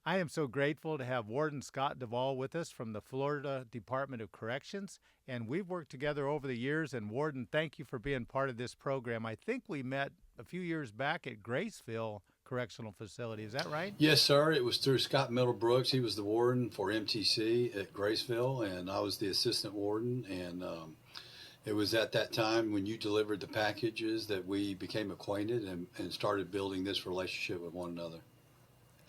I am so grateful to have Warden Scott Duvall with us from the Florida Department of Corrections. And we've worked together over the years. And Warden, thank you for being part of this program. I think we met a few years back at Graceville Correctional Facility. Is that right? Yes, sir. It was through Scott Middlebrooks. He was the warden for MTC at Graceville, and I was the assistant warden. And it was at that time when you delivered the packages that we became acquainted and started building this relationship with one another.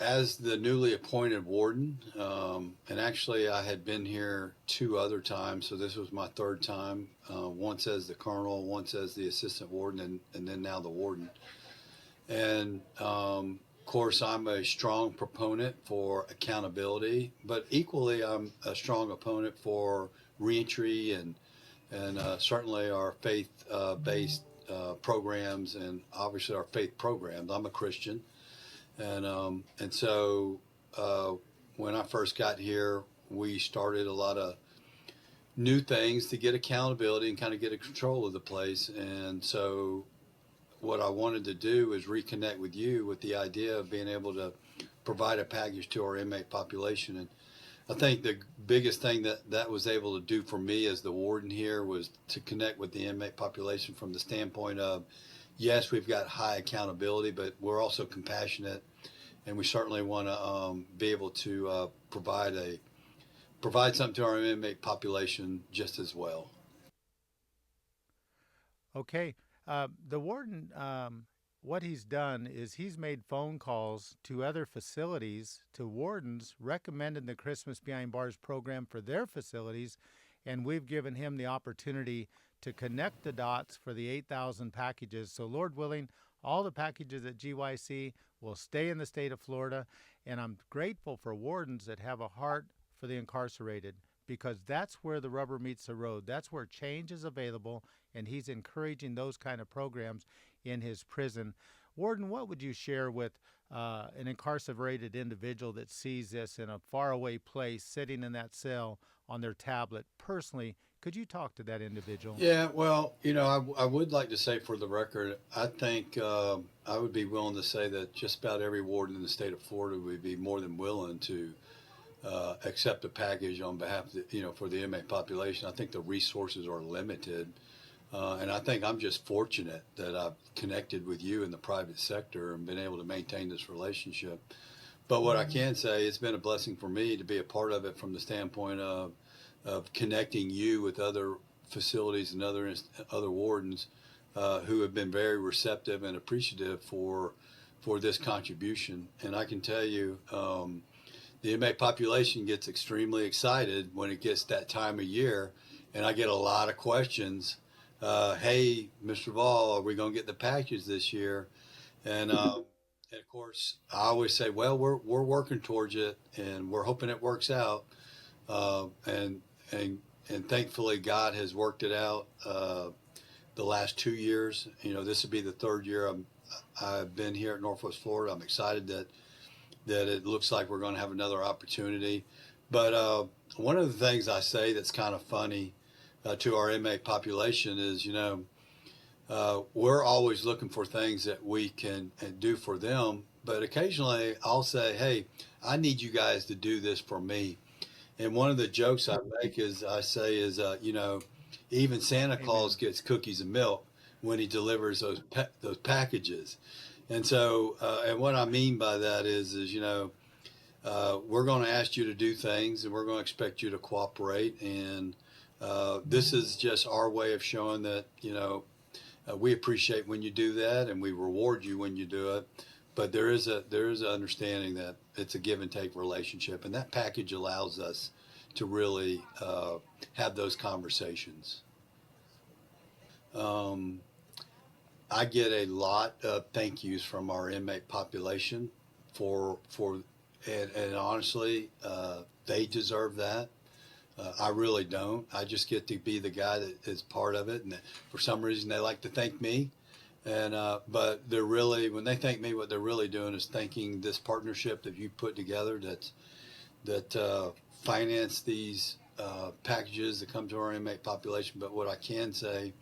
As the newly appointed warden, and actually I had been here two other times, so this was my third time. Once as the colonel, once as the assistant warden, and then now the warden. And of course, I'm a strong proponent for accountability, but equally, I'm a strong opponent for reentry and certainly our faith based programs and obviously our faith programs. I'm a Christian, and so uh, when I first got here, we started a lot of new things to get accountability and kind of get a control of the place. And so what I wanted to do was reconnect with you with the idea of being able to provide a package to our inmate population. And I think the biggest thing that that was able to do for me as the warden here was to connect with the inmate population from the standpoint of, yes, we've got high accountability, but we're also compassionate, and we certainly want to be able to provide something to our inmate population just as well. Okay. The warden, what he's done is he's made phone calls to other facilities, to wardens, recommending the Christmas Behind Bars program for their facilities. And we've given him the opportunity to connect the dots for the 8,000 packages. So, Lord willing, all the packages at GYC will stay in the state of Florida. And I'm grateful for wardens that have a heart for the incarcerated, because that's where the rubber meets the road. That's where change is available, and he's encouraging those kind of programs in his prison. Warden, what would you share with an incarcerated individual that sees this in a faraway place, sitting in that cell on their tablet? Personally, could you talk to that individual? Yeah, well, I would like to say for the record, I think I would be willing to say that just about every warden in the state of Florida would be more than willing to accept a package on behalf of for the inmate population. I think the resources are limited. And I think I'm just fortunate that I've connected with you in the private sector and been able to maintain this relationship. But what I can say, it's been a blessing for me to be a part of it from the standpoint of connecting you with other facilities and other wardens who have been very receptive and appreciative for this contribution. And I can tell you, the inmate population gets extremely excited when it gets that time of year, and I get a lot of questions. Hey, Mr. Ball, are we going to get the package this year? And of course, I always say, well, we're working towards it, and we're hoping it works out. Uh, and and and thankfully, God has worked it out. The last 2 years, this would be the third year I've been here at Northwest Florida. I'm excited that it looks like we're going to have another opportunity. But one of the things I say that's kind of funny to our inmate population is, we're always looking for things that we can do for them. But occasionally I'll say, hey, I need you guys to do this for me. And one of the jokes I make is I say is, even Santa Claus Amen. gets cookies and milk when he delivers those packages. And so, and what I mean by that is we're going to ask you to do things, and we're going to expect you to cooperate. And this is just our way of showing that we appreciate when you do that, and we reward you when you do it. But there is an understanding that it's a give and take relationship, and that package allows us to really have those conversations. Um, I get a lot of thank yous from our inmate population for and honestly, they deserve that. I really don't. I just get to be the guy that is part of it, and for some reason they like to thank me. And but they're really, when they thank me, what they're really doing is thanking this partnership that you put together that finance these packages that come to our inmate population. But what I can say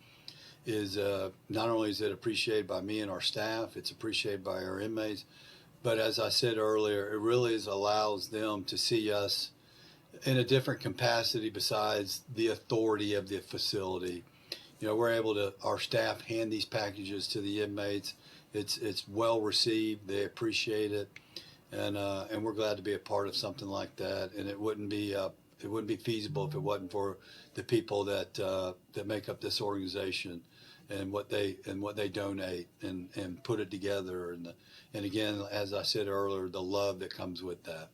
is not only is it appreciated by me and our staff, it's appreciated by our inmates, But as I said earlier, it really allows them to see us in a different capacity besides the authority of the facility. You know, we're able to, our staff hand these packages to the inmates. It's well received. They appreciate it, and we're glad to be a part of something like that. And it wouldn't be feasible if it wasn't for the people that make up this organization and what they donate and put it together. And again, as I said earlier, the love that comes with that.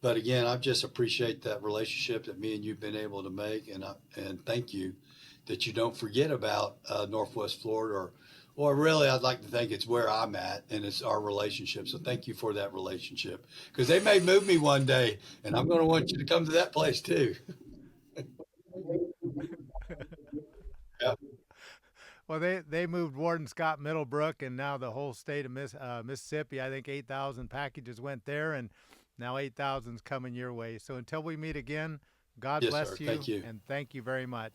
But again, I just appreciate that relationship that me and you've been able to make, and thank you that you don't forget about Northwest Florida, or really, I'd like to think it's where I'm at, and it's our relationship. So thank you for that relationship, because they may move me one day, and I'm going to want you to come to that place too. Yeah. Well, they moved Warden Scott Middlebrook, and now the whole state of Mississippi. I think 8,000 packages went there, and now 8,000's coming your way. So until we meet again, God Yes, sir. bless you, Thank you. and thank you very much.